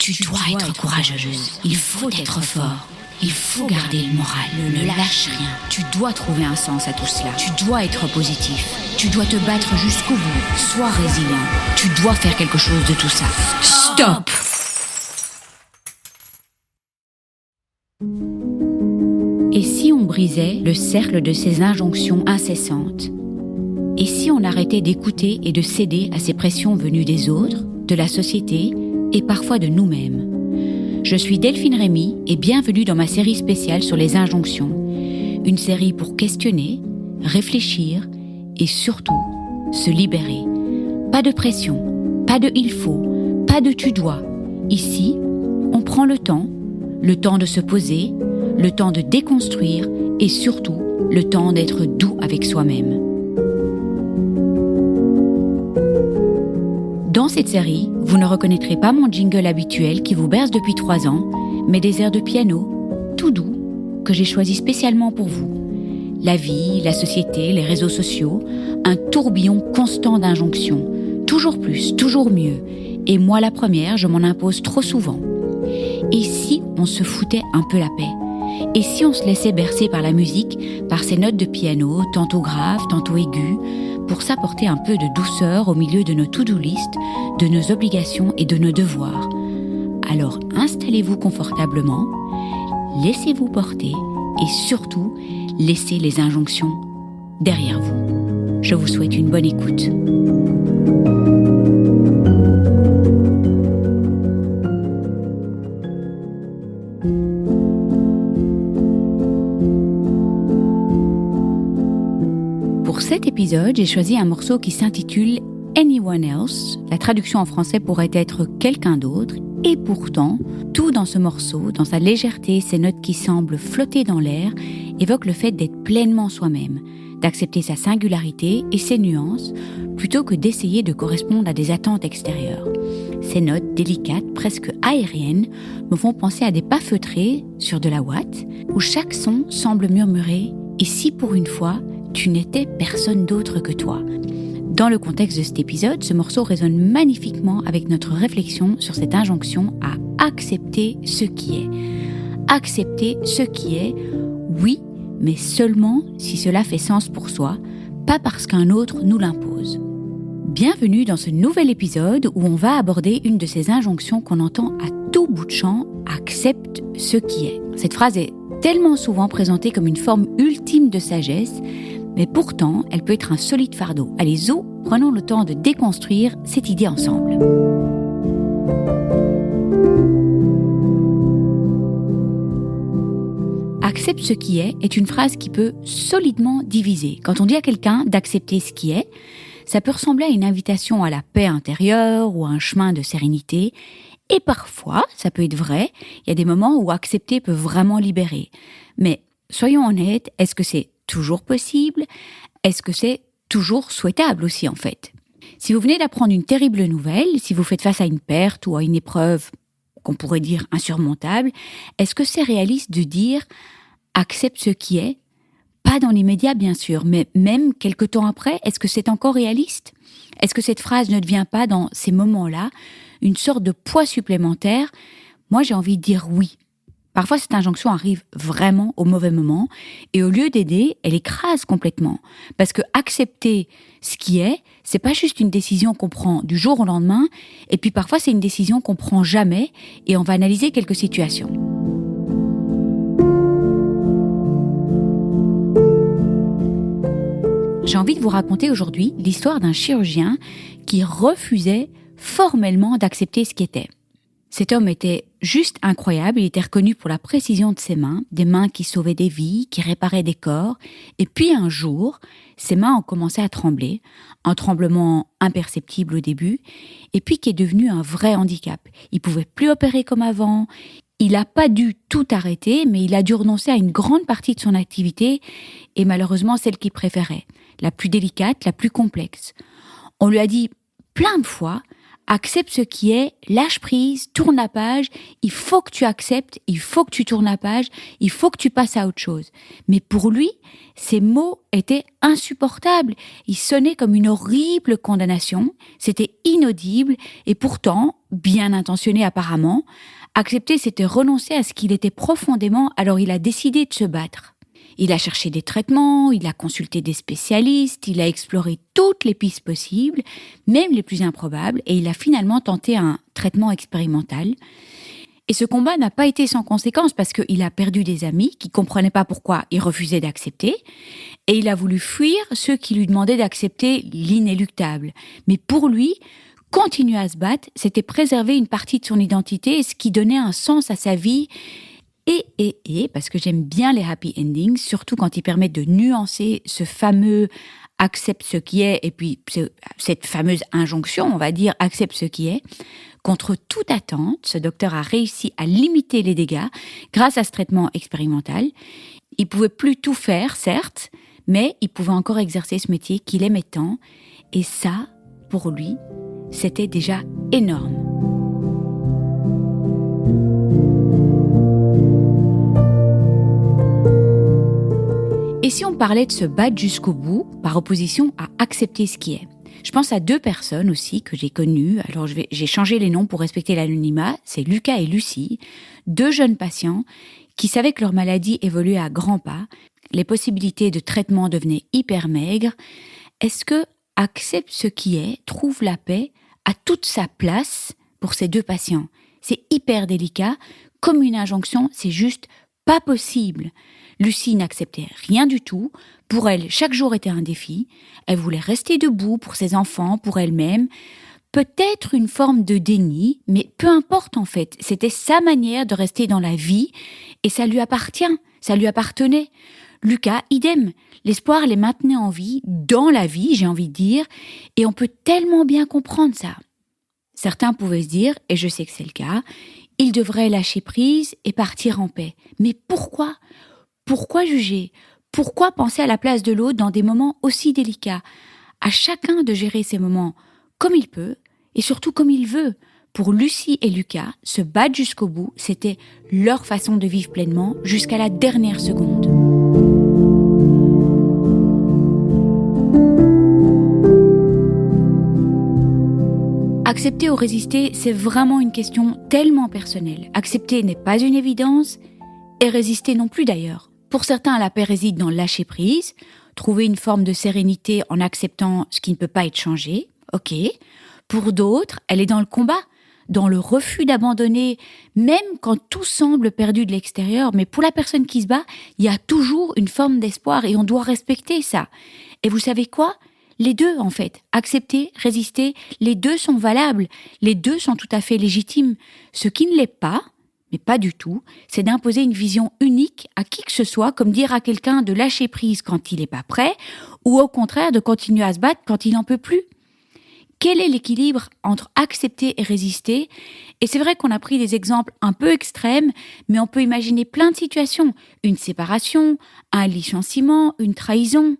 Tu dois être courageuse. Il faut être fort. Il faut garder le moral. Ne lâche rien. Tu dois trouver un sens à tout cela. Tu dois être positif. Tu dois te battre jusqu'au bout. Sois résilient. Tu dois faire quelque chose de tout ça. Stop! Et si on brisait le cercle de ces injonctions incessantes? Et si on arrêtait d'écouter et de céder à ces pressions venues des autres, de la société et parfois de nous-mêmes? Je suis Delphine Rémy et bienvenue dans ma série spéciale sur les injonctions. Une série pour questionner, réfléchir et surtout se libérer. Pas de pression, pas de il faut, pas de tu dois. Ici, on prend le temps de se poser, le temps de déconstruire et surtout le temps d'être doux avec soi-même. Dans cette série, vous ne reconnaîtrez pas mon jingle habituel qui vous berce depuis 3 ans, mais des airs de piano, tout doux, que j'ai choisis spécialement pour vous. La vie, la société, les réseaux sociaux, un tourbillon constant d'injonctions. Toujours plus, toujours mieux. Et moi la première, je m'en impose trop souvent. Et si on se foutait un peu la paix? Et si on se laissait bercer par la musique, par ces notes de piano, tantôt graves, tantôt aiguës, pour s'apporter un peu de douceur au milieu de nos to-do list, de nos obligations et de nos devoirs? Alors installez-vous confortablement, laissez-vous porter et surtout, laissez les injonctions derrière vous. Je vous souhaite une bonne écoute. Pour cet épisode, j'ai choisi un morceau qui s'intitule Anyone Else. La traduction en français pourrait être quelqu'un d'autre. Et pourtant, tout dans ce morceau, dans sa légèreté, ses notes qui semblent flotter dans l'air, évoque le fait d'être pleinement soi-même, d'accepter sa singularité et ses nuances, plutôt que d'essayer de correspondre à des attentes extérieures. Ces notes délicates, presque aériennes, me font penser à des pas feutrés sur de la ouate, où chaque son semble murmurer « Et si pour une fois, tu n'étais personne d'autre que toi ?» Dans le contexte de cet épisode, ce morceau résonne magnifiquement avec notre réflexion sur cette injonction à accepter ce qui est. Accepter ce qui est, oui, mais seulement si cela fait sens pour soi, pas parce qu'un autre nous l'impose. Bienvenue dans ce nouvel épisode où on va aborder une de ces injonctions qu'on entend à tout bout de champ, accepte ce qui est. Cette phrase est tellement souvent présentée comme une forme ultime de sagesse, mais pourtant, elle peut être un solide fardeau. Allez, zo, prenons le temps de déconstruire cette idée ensemble. Accepte ce qui est une phrase qui peut solidement diviser. Quand on dit à quelqu'un d'accepter ce qui est, ça peut ressembler à une invitation à la paix intérieure ou à un chemin de sérénité. Et parfois, ça peut être vrai, il y a des moments où accepter peut vraiment libérer. Mais soyons honnêtes, est-ce que c'est toujours possible? Est-ce que c'est toujours souhaitable aussi en fait? Si vous venez d'apprendre une terrible nouvelle, si vous faites face à une perte ou à une épreuve qu'on pourrait dire insurmontable, est-ce que c'est réaliste de dire « accepte ce qui est » ? Pas dans l'immédiat bien sûr, mais même quelque temps après, est-ce que c'est encore réaliste? Est-ce que cette phrase ne devient pas dans ces moments-là une sorte de poids supplémentaire? Moi j'ai envie de dire oui. Parfois, cette injonction arrive vraiment au mauvais moment et au lieu d'aider, elle écrase complètement. Parce que accepter ce qui est, c'est pas juste une décision qu'on prend du jour au lendemain et puis parfois c'est une décision qu'on prend jamais et on va analyser quelques situations. J'ai envie de vous raconter aujourd'hui l'histoire d'un chirurgien qui refusait formellement d'accepter ce qui était. Cet homme était juste incroyable, il était reconnu pour la précision de ses mains, des mains qui sauvaient des vies, qui réparaient des corps. Et puis un jour, ses mains ont commencé à trembler, un tremblement imperceptible au début, et puis qui est devenu un vrai handicap. Il ne pouvait plus opérer comme avant, il n'a pas dû tout arrêter, mais il a dû renoncer à une grande partie de son activité, et malheureusement celle qu'il préférait, la plus délicate, la plus complexe. On lui a dit plein de fois, accepte ce qui est, lâche prise, tourne la page, il faut que tu acceptes, il faut que tu tournes la page, il faut que tu passes à autre chose. Mais pour lui, ces mots étaient insupportables. Ils sonnaient comme une horrible condamnation, c'était inaudible et pourtant, bien intentionné apparemment, accepter c'était renoncer à ce qu'il était profondément, alors il a décidé de se battre. Il a cherché des traitements, il a consulté des spécialistes, il a exploré toutes les pistes possibles, même les plus improbables, et il a finalement tenté un traitement expérimental. Et ce combat n'a pas été sans conséquences parce qu'il a perdu des amis qui ne comprenaient pas pourquoi il refusait d'accepter, et il a voulu fuir ceux qui lui demandaient d'accepter l'inéluctable. Mais pour lui, continuer à se battre, c'était préserver une partie de son identité et ce qui donnait un sens à sa vie. Et, parce que j'aime bien les happy endings, surtout quand ils permettent de nuancer ce fameux « accepte ce qui est » et puis cette fameuse injonction, on va dire « accepte ce qui est ». Contre toute attente, ce docteur a réussi à limiter les dégâts grâce à ce traitement expérimental. Il pouvait plus tout faire, certes, mais il pouvait encore exercer ce métier qu'il aimait tant. Et ça, pour lui, c'était déjà énorme. Et si on parlait de se battre jusqu'au bout, par opposition à accepter ce qui est? Je pense à 2 personnes aussi que j'ai connues. Alors j'ai changé les noms pour respecter l'anonymat. C'est Lucas et Lucie, 2 jeunes patients qui savaient que leur maladie évoluait à grands pas. Les possibilités de traitement devenaient hyper maigres. Est-ce que accepte ce qui est, trouve la paix, a toute sa place pour ces 2 patients? C'est hyper délicat. Comme une injonction, c'est juste pas possible. Lucie n'acceptait rien du tout. Pour elle, chaque jour était un défi. Elle voulait rester debout pour ses enfants, pour elle-même. Peut-être une forme de déni, mais peu importe en fait. C'était sa manière de rester dans la vie et ça lui appartient, ça lui appartenait. Lucas, idem. L'espoir les maintenait en vie, dans la vie, j'ai envie de dire, et on peut tellement bien comprendre ça. Certains pouvaient se dire, et je sais que c'est le cas, il devrait lâcher prise et partir en paix. Mais pourquoi ? Pourquoi juger ? Pourquoi penser à la place de l'autre dans des moments aussi délicats ? À chacun de gérer ces moments comme il peut et surtout comme il veut. Pour Lucie et Lucas, se battre jusqu'au bout, c'était leur façon de vivre pleinement jusqu'à la dernière seconde. Accepter ou résister, c'est vraiment une question tellement personnelle. Accepter n'est pas une évidence et résister non plus d'ailleurs. Pour certains, la paix réside dans le lâcher prise, trouver une forme de sérénité en acceptant ce qui ne peut pas être changé. Ok. Pour d'autres, elle est dans le combat, dans le refus d'abandonner, même quand tout semble perdu de l'extérieur. Mais pour la personne qui se bat, il y a toujours une forme d'espoir et on doit respecter ça. Et vous savez quoi ? Les 2, en fait. Accepter, résister, les 2 sont valables. Les 2 sont tout à fait légitimes. Ce qui ne l'est pas, mais pas du tout, c'est d'imposer une vision unique à qui que ce soit, comme dire à quelqu'un de lâcher prise quand il n'est pas prêt, ou au contraire de continuer à se battre quand il n'en peut plus. Quel est l'équilibre entre accepter et résister ? Et c'est vrai qu'on a pris des exemples un peu extrêmes, mais on peut imaginer plein de situations. Une séparation, un licenciement, une trahison.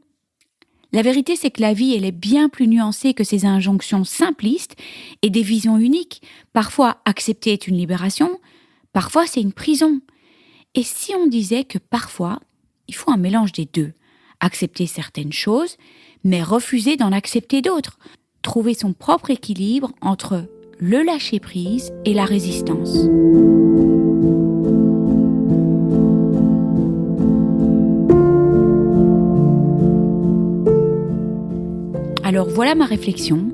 La vérité, c'est que la vie, elle est bien plus nuancée que ces injonctions simplistes et des visions uniques. Parfois, accepter est une libération, parfois c'est une prison. Et si on disait que parfois, il faut un mélange des 2, accepter certaines choses, mais refuser d'en accepter d'autres, trouver son propre équilibre entre le lâcher-prise et la résistance. Alors voilà ma réflexion.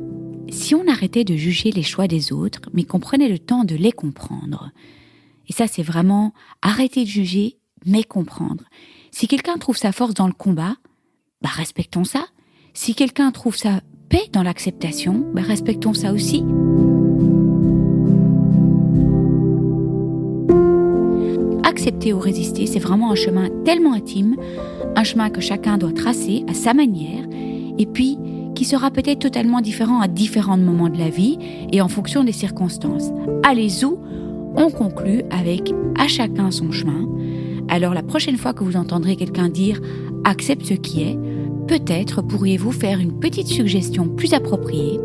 Si on arrêtait de juger les choix des autres, mais qu'on prenait le temps de les comprendre, et ça c'est vraiment arrêter de juger, mais comprendre. Si quelqu'un trouve sa force dans le combat, respectons ça. Si quelqu'un trouve sa paix dans l'acceptation, respectons ça aussi. Accepter ou résister, c'est vraiment un chemin tellement intime, un chemin que chacun doit tracer à sa manière, et puis qui sera peut-être totalement différent à différents moments de la vie et en fonction des circonstances. Allez où on conclut avec « à chacun son chemin ». Alors la prochaine fois que vous entendrez quelqu'un dire « accepte ce qui est », peut-être pourriez-vous faire une petite suggestion plus appropriée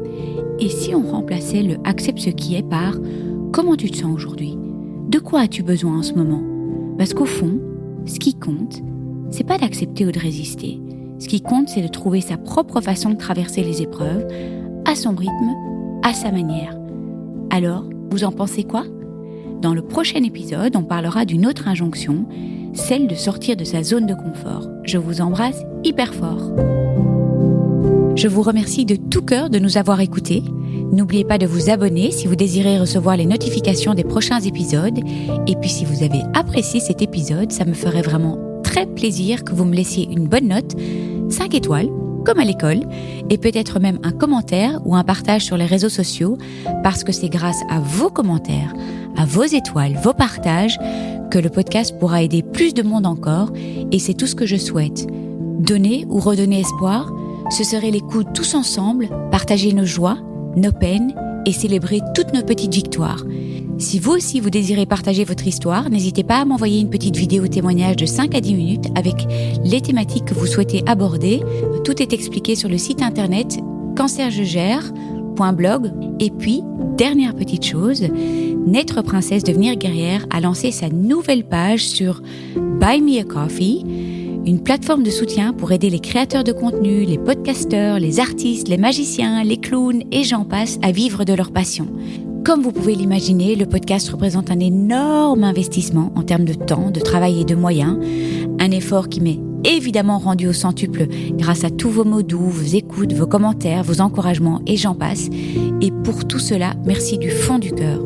Et si on remplaçait le « accepte ce qui est » par « comment tu te sens aujourd'hui ? De quoi as-tu besoin en ce moment ?» Parce qu'au fond, ce qui compte, c'est pas d'accepter ou de résister. Ce qui compte, c'est de trouver sa propre façon de traverser les épreuves, à son rythme, à sa manière. Alors, vous en pensez quoi ? Dans le prochain épisode, on parlera d'une autre injonction, celle de sortir de sa zone de confort. Je vous embrasse hyper fort. Je vous remercie de tout cœur de nous avoir écoutés. N'oubliez pas de vous abonner si vous désirez recevoir les notifications des prochains épisodes. Et puis si vous avez apprécié cet épisode, ça me ferait vraiment très plaisir que vous me laissiez une bonne note, 5 étoiles, comme à l'école, et peut-être même un commentaire ou un partage sur les réseaux sociaux, parce que c'est grâce à vos commentaires, à vos étoiles, vos partages, que le podcast pourra aider plus de monde encore, et c'est tout ce que je souhaite. Donner ou redonner espoir, ce serait les coups tous ensemble, partager nos joies, nos peines, et célébrer toutes nos petites victoires. Si vous aussi vous désirez partager votre histoire, n'hésitez pas à m'envoyer une petite vidéo témoignage de 5 à 10 minutes avec les thématiques que vous souhaitez aborder. Tout est expliqué sur le site internet cancerjegère.blog. Et puis, dernière petite chose, Naître Princesse Devenir Guerrière a lancé sa nouvelle page sur Buy Me a Coffee, une plateforme de soutien pour aider les créateurs de contenu, les podcasteurs, les artistes, les magiciens, les clowns et j'en passe à vivre de leur passion. Comme vous pouvez l'imaginer, le podcast représente un énorme investissement en termes de temps, de travail et de moyens. Un effort qui m'est évidemment rendu au centuple grâce à tous vos mots doux, vos écoutes, vos commentaires, vos encouragements et j'en passe. Et pour tout cela, merci du fond du cœur.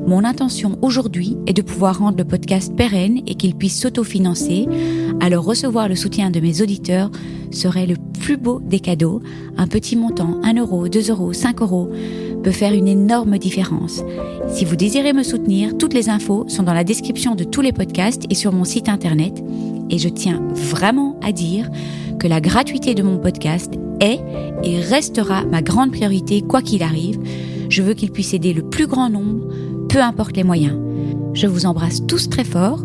Mon intention aujourd'hui est de pouvoir rendre le podcast pérenne et qu'il puisse s'autofinancer. Alors recevoir le soutien de mes auditeurs serait le plus beau des cadeaux. Un petit montant, 1 euro, 2 euros, 5 euros, peut faire une énorme différence. Si vous désirez me soutenir, toutes les infos sont dans la description de tous les podcasts et sur mon site internet. Et je tiens vraiment à dire que la gratuité de mon podcast est et restera ma grande priorité quoi qu'il arrive. Je veux qu'il puisse aider le plus grand nombre, peu importe les moyens. Je vous embrasse tous très fort,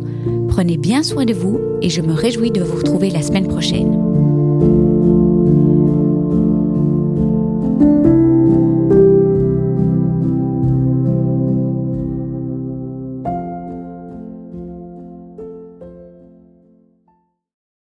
prenez bien soin de vous et je me réjouis de vous retrouver la semaine prochaine.